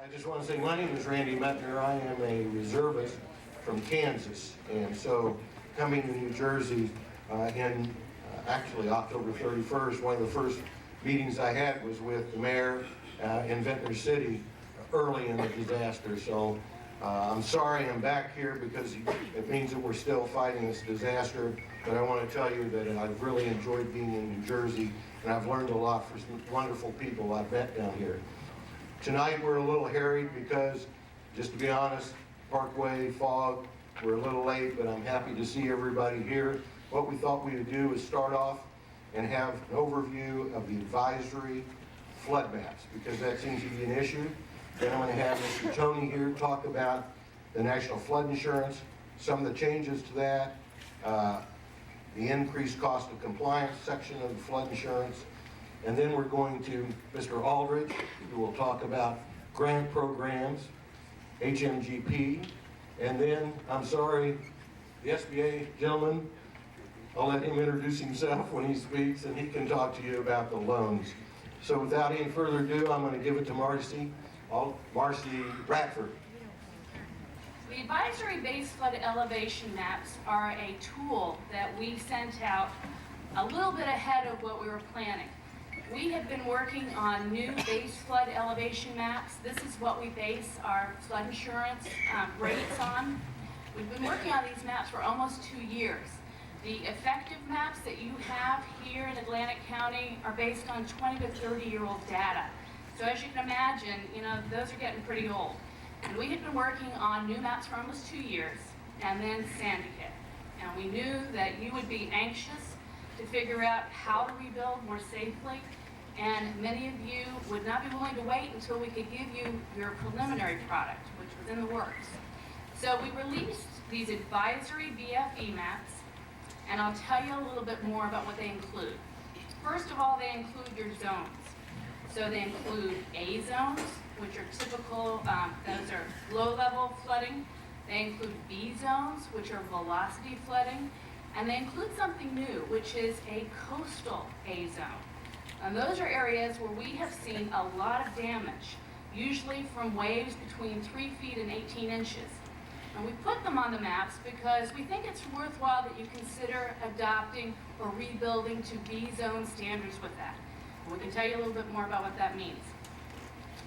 I just want to say my name is Randy Ventnor. I am a reservist from Kansas, and so coming to New Jersey in actually October 31st, one of the first meetings I had was with the mayor in Ventnor City early in the disaster. So I'm sorry I'm back here because it means that we're still fighting this disaster, but I want to tell you that I've really enjoyed being in New Jersey, and I've learned a lot from some wonderful people I've met down here. Tonight we're a little harried because, just to be honest, Parkway, fog, we're a little late, but I'm happy to see everybody here. What we thought we would do is start off and have an overview of the advisory flood maps, because that seems to be an issue. Then I'm going to have Mr. Tony here talk about the National Flood Insurance, some of the changes to that, the increased cost of compliance section of the flood insurance, and then we're going to Mr. Aldridge, who will talk about grant programs, HMGP, and then, I'm sorry, the SBA gentleman, I'll let him introduce himself when he speaks, and he can talk to you about the loans. So without any further ado, I'm going to give it to Marcy Bradford. The advisory-based flood elevation maps are a tool that we sent out a little bit ahead of what we were planning. We have been working on new base flood elevation maps. This is what we base our flood insurance rates on. We've been working on these maps for almost 2 years. The effective maps that you have here in Atlantic County are based on 20 to 30-year-old data. So as you can imagine, those are getting pretty old. And we had been working on new maps for almost 2 years, and then Sandy hit. And we knew that you would be anxious to figure out how to rebuild more safely, and many of you would not be willing to wait until we could give you your preliminary product, which was in the works. So we released these advisory BFE maps, and I'll tell you a little bit more about what they include. First of all, they include your zones. So they include A zones, which are typical, those are low-level flooding. They include B zones, which are velocity flooding. And they include something new, which is a coastal A zone. And those are areas where we have seen a lot of damage, usually from waves between 3 feet and 18 inches. And we put them on the maps because we think it's worthwhile that you consider adopting or rebuilding to B zone standards with that. And we can tell you a little bit more about what that means.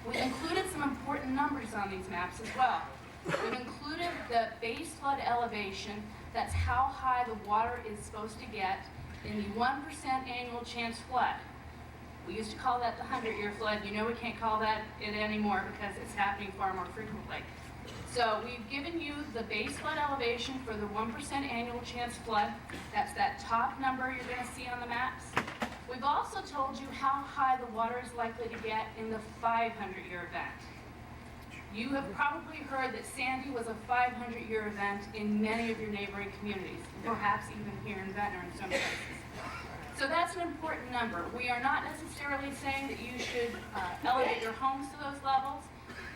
We've included some important numbers on these maps as well. We've included the base flood elevation, that's how high the water is supposed to get in the 1% annual chance flood. We used to call that the 100-year flood. You know we can't call that it anymore because it's happening far more frequently. So we've given you the base flood elevation for the 1% annual chance flood. That's that top number you're going to see on the maps. We've also told you how high the water is likely to get in the 500-year event. You have probably heard that Sandy was a 500-year event in many of your neighboring communities, perhaps even here in Ventnor in some places. So that's an important number. We are not necessarily saying that you should elevate your homes to those levels,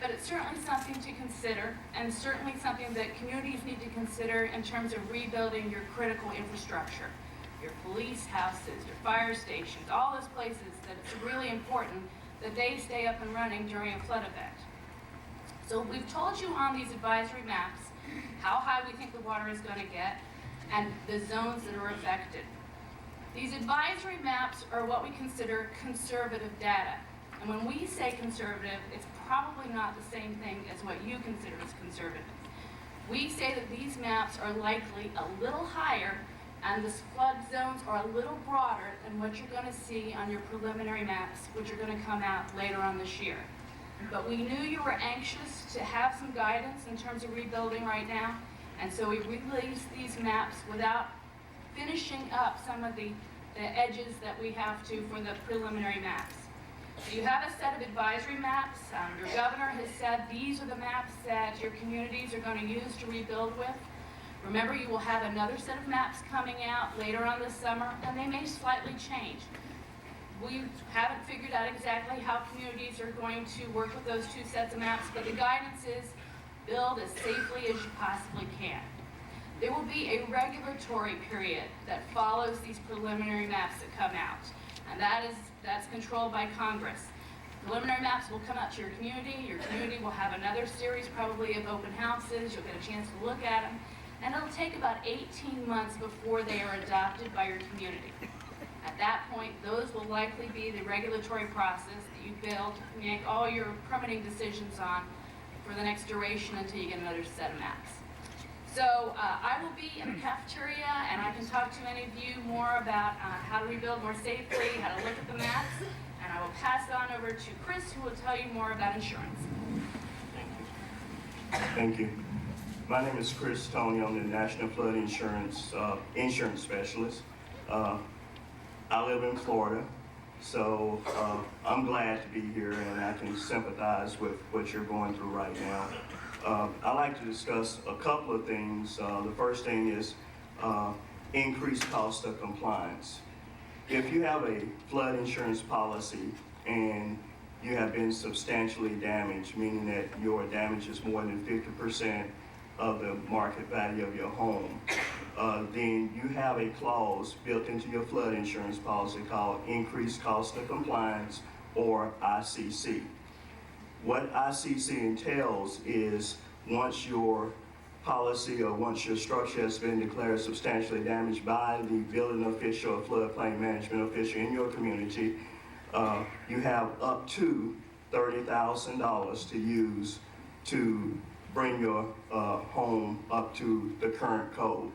but it's certainly something to consider, and certainly something that communities need to consider in terms of rebuilding your critical infrastructure, your police houses, your fire stations, all those places that it's really important that they stay up and running during a flood event. So we've told you on these advisory maps how high we think the water is going to get and the zones that are affected. These advisory maps are what we consider conservative data. And when we say conservative, it's probably not the same thing as what you consider as conservative. We say that these maps are likely a little higher and the flood zones are a little broader than what you're going to see on your preliminary maps, which are going to come out later on this year. But we knew you were anxious to have some guidance in terms of rebuilding right now, and so we released these maps without finishing up some of the edges that we have to for the preliminary maps. So you have a set of advisory maps. Your governor has said these are the maps that your communities are going to use to rebuild with. Remember, you will have another set of maps coming out later on this summer, and they may slightly change. We haven't figured out exactly how communities are going to work with those two sets of maps, but the guidance is build as safely as you possibly can. There will be a regulatory period that follows these preliminary maps that come out, and that's controlled by Congress. Preliminary maps will come out to your community. Your community will have another series probably of open houses. You'll get a chance to look at them. And it'll take about 18 months before they are adopted by your community. At that point, those will likely be the regulatory process that you build, make all your permitting decisions on for the next duration until you get another set of maps. So I will be in the cafeteria, and I can talk to many of you more about how to rebuild more safely, how to look at the maps, and I will pass it on over to Chris, who will tell you more about insurance. Thank you. My name is Chris Tony. I'm the National Flood Insurance Specialist. I live in Florida, so I'm glad to be here, and I can sympathize with what you're going through right now. I'd like to discuss a couple of things. The first thing is increased cost of compliance. If you have a flood insurance policy and you have been substantially damaged, meaning that your damage is more than 50% of the market value of your home, then you have a clause built into your flood insurance policy called increased cost of compliance, or ICC. What ICC entails is once your policy or once your structure has been declared substantially damaged by the building official or floodplain management official in your community, you have up to $30,000 to use to bring your home up to the current code.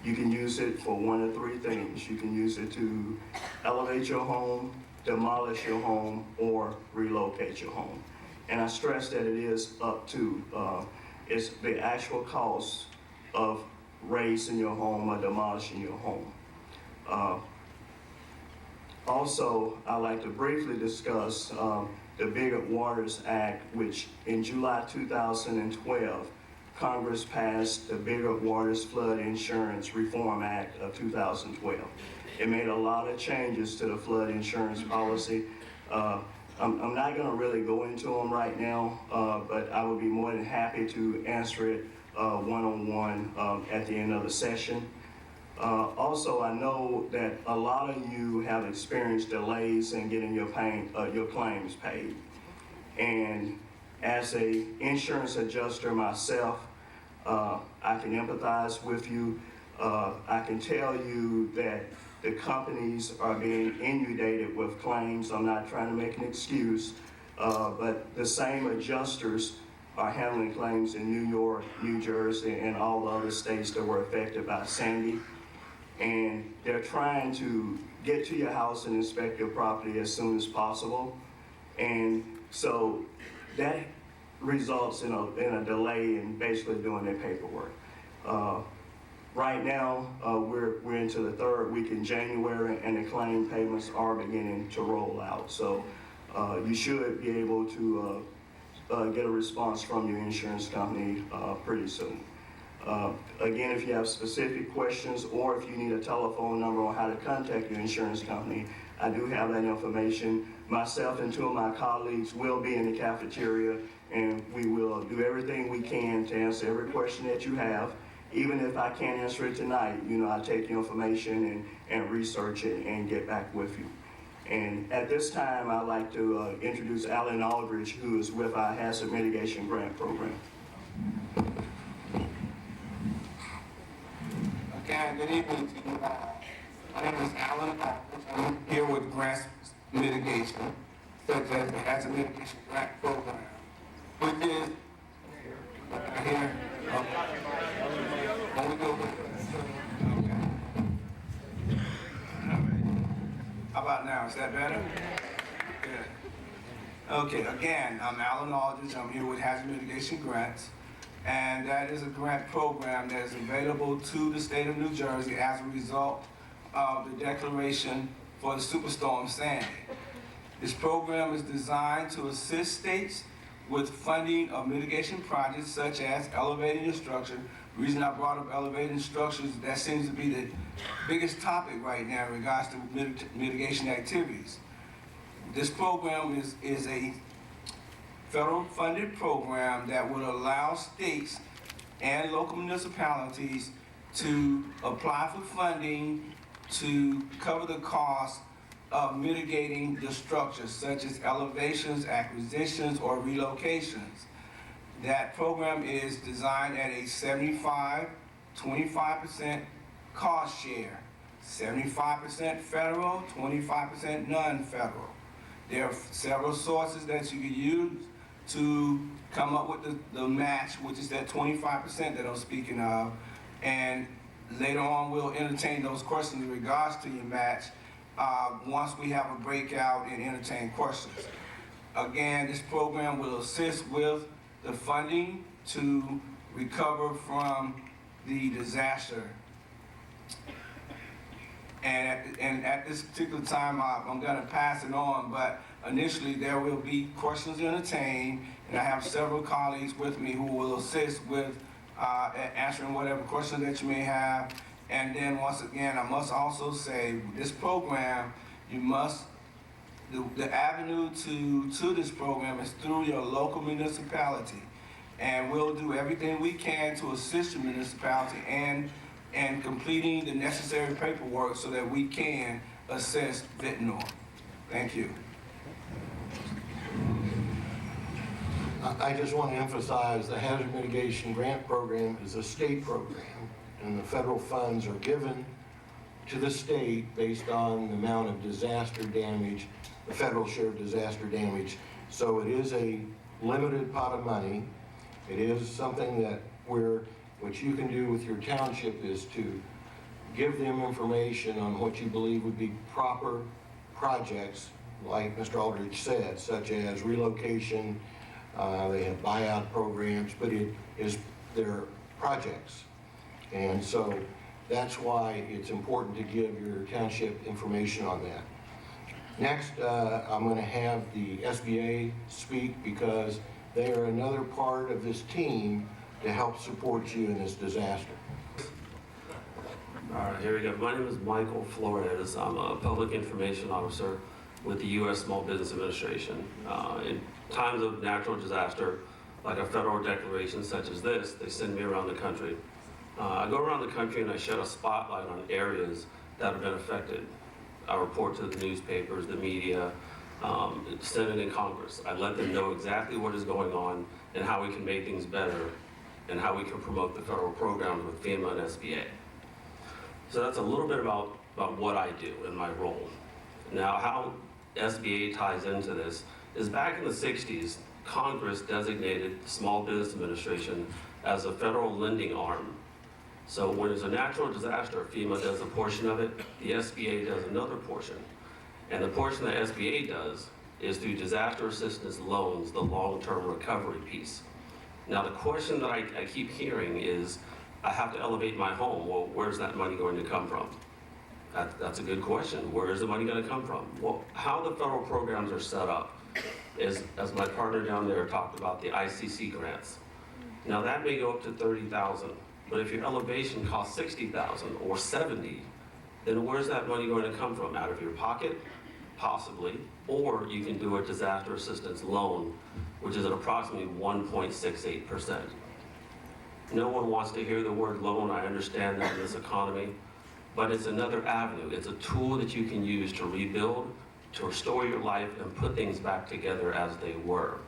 You can use it for one of three things. You can use it to elevate your home, demolish your home, or relocate your home. And I stress that it is up to. It's the actual cost of raising your home or demolishing your home. Also, I'd like to briefly discuss the Bigger Waters Act, which in July 2012, Congress passed the Bigger Waters Flood Insurance Reform Act of 2012. It made a lot of changes to the flood insurance policy. I'm not going to really go into them right now, but I would be more than happy to answer it one-on-one at the end of the session. Also, I know that a lot of you have experienced delays in getting your claims paid. And as an insurance adjuster myself, I can empathize with you. I can tell you that the companies are being inundated with claims. I'm not trying to make an excuse, but the same adjusters are handling claims in New York, New Jersey, and all the other states that were affected by Sandy. And they're trying to get to your house and inspect your property as soon as possible. And so that results in a delay in basically doing their paperwork. Right now, we're into the third week in January, and the claim payments are beginning to roll out. So you should be able to get a response from your insurance company pretty soon. Again, if you have specific questions or if you need a telephone number on how to contact your insurance company, I do have that information. Myself and two of my colleagues will be in the cafeteria, and we will do everything we can to answer every question that you have. Even if I can't answer it tonight, I take the information and research it and get back with you. And at this time, I'd like to introduce Alan Aldridge, who is with our Hazard Mitigation Grant Program. Okay, good evening to you. My name is Alan Aldridge. I'm here with Grant Mitigation, such as the Hazard Mitigation Grant Program, which is here. How about now? Is that better? Good. Okay, again, I'm Alan Aldridge. I'm here with Hazard Mitigation Grants. And that is a grant program that is available to the state of New Jersey as a result of the declaration for the Superstorm Sandy. This program is designed to assist states with funding of mitigation projects such as elevating the structure. The reason I brought up elevating structures, that seems to be the biggest topic right now in regards to mitigation activities. This program is a federal funded program that would allow states and local municipalities to apply for funding to cover the cost of mitigating the structures such as elevations, acquisitions, or relocations. That program is designed at a 25% cost share, 75% federal, 25% non-federal. There are several sources that you can use to come up with the match, which is that 25% that I'm speaking of. And later on, we'll entertain those questions in regards to your match once we have a breakout and entertain questions. Again, this program will assist with the funding to recover from the disaster. And at this particular time, I'm going to pass it on, but initially there will be questions entertained, and I have several colleagues with me who will assist with answering whatever questions that you may have. And then once again, I must also say, this program, the avenue to this program is through your local municipality. And we'll do everything we can to assist your municipality and completing the necessary paperwork so that we can assist Ventnor. Thank you. I just want to emphasize the Hazard Mitigation Grant Program is a state program, and the federal funds are given to the state based on the amount of disaster damage, the federal share of disaster damage. So it is a limited pot of money. It is something that what you can do with your township is to give them information on what you believe would be proper projects, like Mr. Aldridge said, such as relocation. They have buyout programs, but it is their projects. And so that's why it's important to give your township information on that. Next, I'm going to have the SBA speak because they are another part of this team to help support you in this disaster. All right, here we go. My name is Michael Flores. I'm a public information officer with the U.S. Small Business Administration. In times of natural disaster, like a federal declaration such as this, they send me around the country. I go around the country and I shed a spotlight on areas that have been affected. I report to the newspapers, the media, Senate and Congress. I let them know exactly what is going on and how we can make things better and how we can promote the federal programs with FEMA and SBA. So that's a little bit about what I do in my role. Now, how SBA ties into this is back in the 60s, Congress designated the Small Business Administration as a federal lending arm. So when there's a natural disaster, FEMA does a portion of it, the SBA does another portion. And the portion that SBA does is through disaster assistance loans, the long-term recovery piece. Now the question that I keep hearing is, I have to elevate my home. Well, where's that money going to come from? That's a good question. Where is the money going to come from? Well, how the federal programs are set up is, as my partner down there talked about, the ICC grants. Now that may go up to $30,000, but if your elevation costs $60,000 or $70,000, then where's that money going to come from? Out of your pocket? Possibly. Or you can do a disaster assistance loan, which is at approximately 1.68%. No one wants to hear the word loan. I understand that in this economy, but it's another avenue. It's a tool that you can use to rebuild, to restore your life, and put things back together as they were.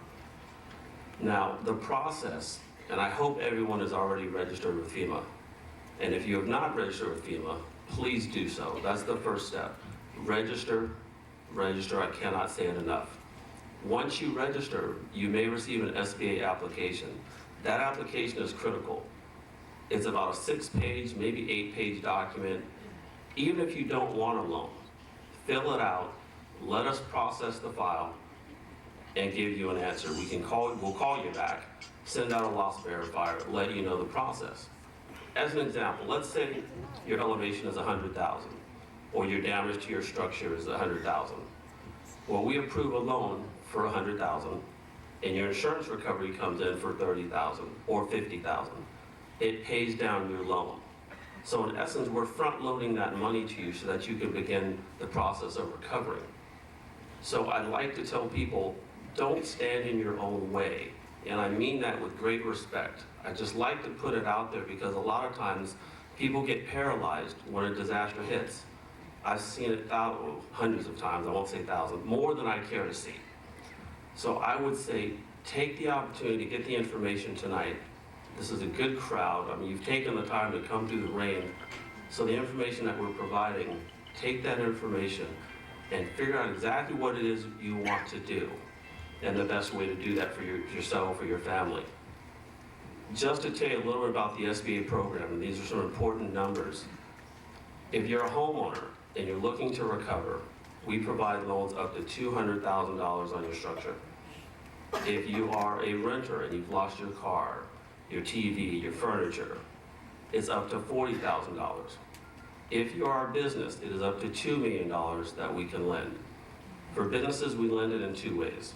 Now, the process, and I hope everyone is already registered with FEMA. And if you have not registered with FEMA, please do so. That's the first step. Register, register, I cannot say it enough. Once you register, you may receive an SBA application. That application is critical. It's about a 6-page, maybe 8-page document. Even if you don't want a loan, fill it out, let us process the file, and give you an answer. We'll call you back, send out a loss verifier, let you know the process. As an example, let's say your elevation is 100,000, or your damage to your structure is 100,000. Well, we approve a loan for 100,000, and your insurance recovery comes in for 30,000 or 50,000. It pays down your loan. So in essence, we're front-loading that money to you so that you can begin the process of recovering. So I'd like to tell people, don't stand in your own way. And I mean that with great respect. I just like to put it out there because a lot of times people get paralyzed when a disaster hits. I've seen it hundreds of times, I won't say thousands, more than I care to see. So I would say, take the opportunity to get the information tonight. This is a good crowd. I mean, you've taken the time to come through the rain. So the information that we're providing, take that information and figure out exactly what it is you want to do and the best way to do that for yourself or your family. Just to tell you a little bit about the SBA program, and these are some important numbers. If you're a homeowner and you're looking to recover, we provide loans up to $200,000 on your structure. If you are a renter and you've lost your car, your TV, your furniture, it's up to $40,000. If you are a business, it is up to $2 million that we can lend. For businesses, we lend it in two ways.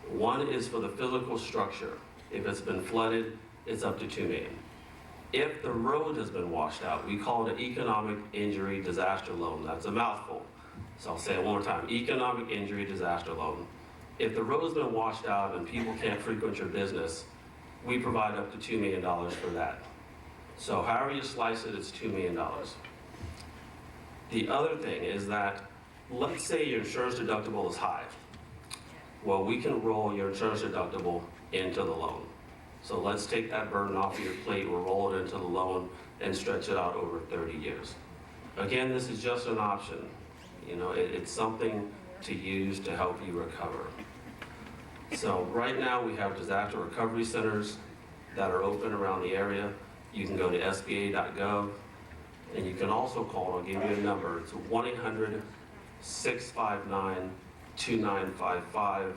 One is for the physical structure. If it's been flooded, it's up to $2 million. If the road has been washed out, we call it an economic injury disaster loan. That's a mouthful. So I'll say it one more time, economic injury disaster loan. If the road's been washed out and people can't frequent your business, we provide up to $2 million for that. So however you slice it, it's $2 million. The other thing is that, let's say your insurance deductible is high. Well, we can roll your insurance deductible into the loan. So let's take that burden off of your plate, we'll roll it into the loan and stretch it out over 30 years. Again, this is just an option. You know, it's something to use to help you recover. So right now we have disaster recovery centers that are open around the area. You can go to sba.gov and you can also call, I'll give you a number, it's 1-800-659-2955.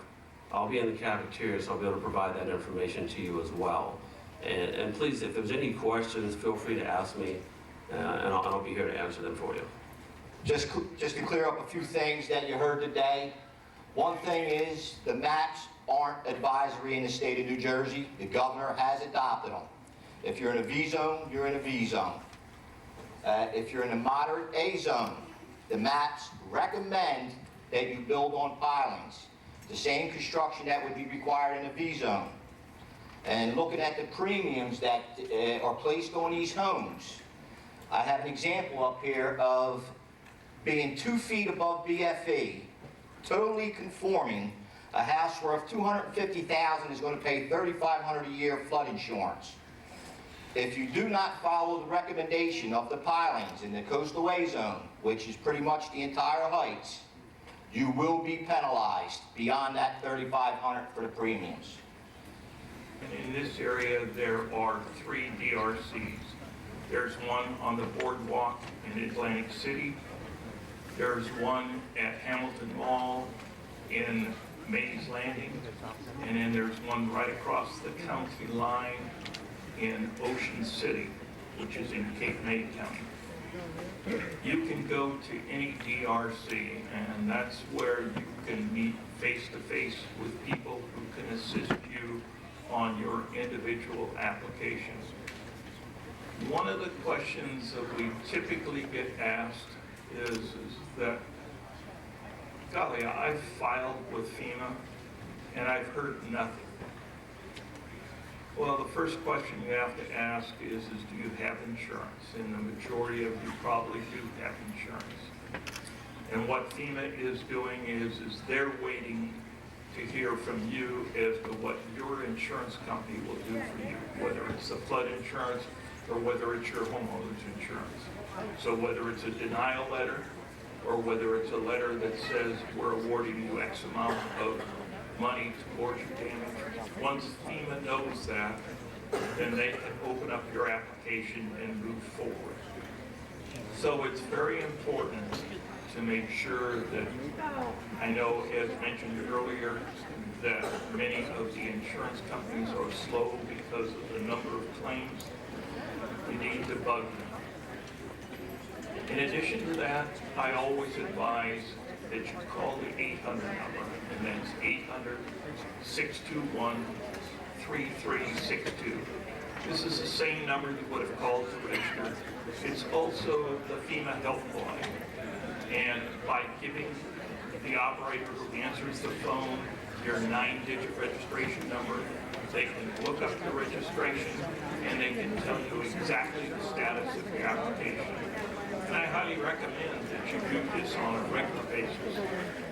I'll be in the cafeteria, so I'll be able to provide that information to you as well. And please, if there's any questions, feel free to ask me, and I'll be here to answer them for you. Just to clear up a few things that you heard today. One thing is the maps aren't advisory in the state of New Jersey. The governor has adopted them. If you're in a V zone, you're in a V zone. If you're in a moderate A zone, the maps recommend that you build on pilings. The same construction that would be required in a V zone. And looking at the premiums that are placed on these homes, I have an example up here of being 2 feet above BFE, totally conforming. A house worth $250,000 is going to pay $3,500 a year flood insurance. If you do not follow the recommendation of the pilings in the coastal A zone, which is pretty much the entire heights, you will be penalized beyond that $3,500 for the premiums. In this area, there are 3 DRCs. There's one on the boardwalk in Atlantic City. There's one at Hamilton Mall in Mays Landing. And then there's one right across the county line in Ocean City, which is in Cape May County. You can go to any DRC, and that's where you can meet face-to-face with people who can assist you on your individual applications. One of the questions that we typically get asked is that, golly, I've filed with FEMA and I've heard nothing. Well, the first question you have to ask is do you have insurance? And the majority of you probably do have insurance. And what FEMA is doing is they're waiting to hear from you as to what your insurance company will do for you, whether it's the flood insurance or whether it's your homeowner's insurance. So whether it's a denial letter or whether it's a letter that says we're awarding you X amount of money towards your damage. Once FEMA knows that, then they can open up your application and move forward. So it's very important to make sure that, I know as mentioned earlier, that many of the insurance companies are slow because of the number of claims. You need to bug them. In addition to that, I always advise that you call the 800 number, and that's 800-621-3362. This is the same number you would have called to register. It's also the FEMA helpline. And by giving the operator who answers the phone your 9-digit registration number, they can look up the registration and they can tell you exactly the status of your application. And I highly highly recommend that you do this on a regular basis.